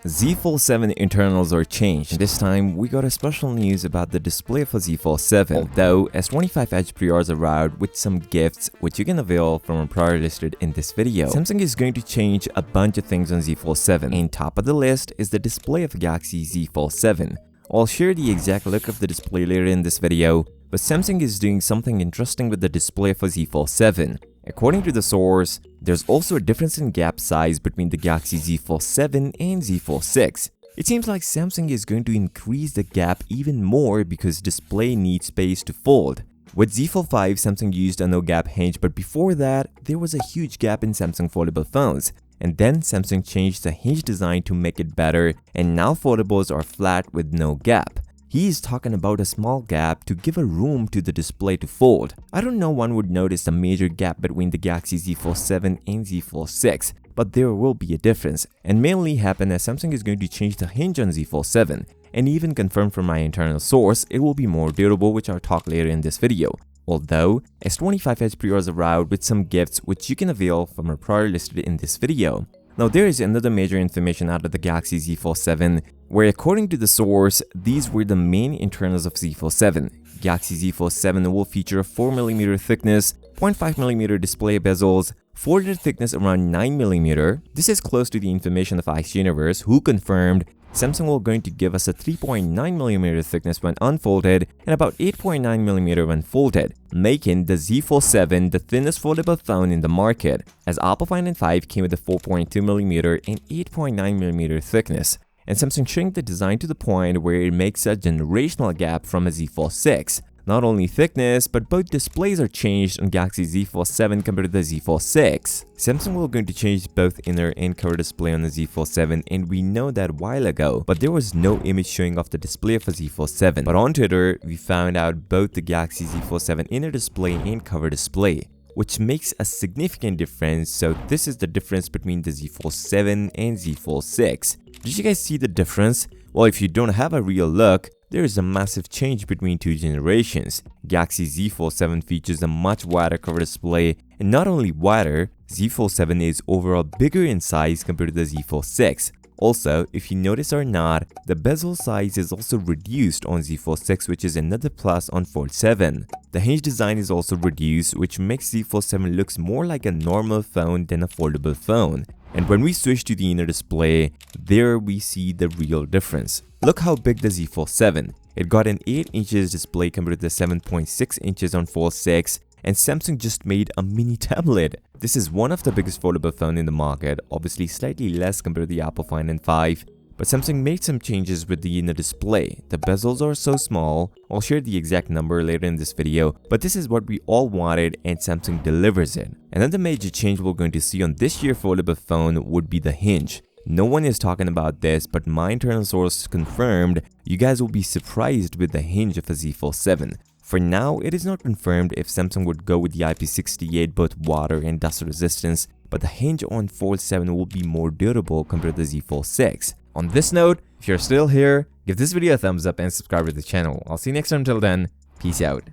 Z Fold 7 internals are changed. This time, we got a special news about the display for Z Fold 7. Although S25 Edge pre-orders arrived with some gifts which you can avail from a prior listed in this video. Samsung is going to change a bunch of things on Z Fold 7. And top of the list is the display of Galaxy Z Fold 7. I'll share the exact look of the display later in this video, but Samsung is doing something interesting with the display for Z Fold 7. According to the source, there's also a difference in gap size between the Galaxy Z Fold 7 and Z Fold 6. It seems like Samsung is going to increase the gap even more because display needs space to fold. With Z Fold 5, Samsung used a no-gap hinge, but before that, there was a huge gap in Samsung foldable phones. And then Samsung changed the hinge design to make it better, and now foldables are flat with no gap. He is talking about a small gap to give a room to the display to fold. I don't know one would notice a major gap between the Galaxy Z Fold 7 and Z Fold 6, but there will be a difference, and mainly happen as Samsung is going to change the hinge on Z Fold 7, and even confirmed from my internal source, it will be more durable, which I'll talk later in this video. Although, S25 Edge pre-orders arrived with some gifts which you can avail from a prior listed in this video. Now there is another major information out of the Galaxy Z Fold 7, where according to the source, these were the main internals of Z Fold 7. Galaxy Z Fold 7 will feature a 4mm thickness, 0.5mm display bezels, folded thickness around 9mm. This is close to the information of Ice Universe, who confirmed Samsung will going to give us a 3.9mm thickness when unfolded and about 8.9mm when folded, making the Z Fold 7 the thinnest foldable phone in the market, as Apple Find N5 came with a 4.2mm and 8.9mm thickness, and Samsung shrank the design to the point where it makes a generational gap from a Z Fold 6. Not only thickness, but both displays are changed on Galaxy Z Fold 7 compared to the Z Fold 6. Samsung will going to change both inner and cover display on the Z Fold 7, and we know that a while ago, but there was no image showing off the display of a Z Fold 7. But on Twitter, we found out both the Galaxy Z Fold 7 inner display and cover display, which makes a significant difference. So this is the difference between the Z Fold 7 and Z Fold 6. Did you guys see the difference? Well, if you don't have a real look, there is a massive change between two generations. Galaxy Z Fold 7 features a much wider cover display, and not only wider, Z Fold 7 is overall bigger in size compared to the Z Fold 6. Also, if you notice or not, the bezel size is also reduced on Z Fold 6, which is another plus on Fold 7. The hinge design is also reduced, which makes Z Fold 7 looks more like a normal phone than a foldable phone. And when we switch to the inner display, there we see the real difference. Look how big the Z Fold 7. It got an 8 inches display compared to the 7.6 inches on Fold 6, and Samsung just made a mini tablet. This is one of the biggest foldable phone in the market, obviously slightly less compared to the Apple Find N5, but Samsung made some changes with the inner display. The bezels are so small. I'll share the exact number later in this video, but this is what we all wanted and Samsung delivers it. Another major change we're going to see on this year's foldable phone would be the hinge. No one is talking about this, but my internal source confirmed you guys will be surprised with the hinge of a Z Fold 7. For now, it is not confirmed if Samsung would go with the IP68 both water and dust resistance, but the hinge on Fold 7 will be more durable compared to the Z Fold 6. On this note, if you're still here, give this video a thumbs up and subscribe to the channel. I'll see you next time. Until then, peace out.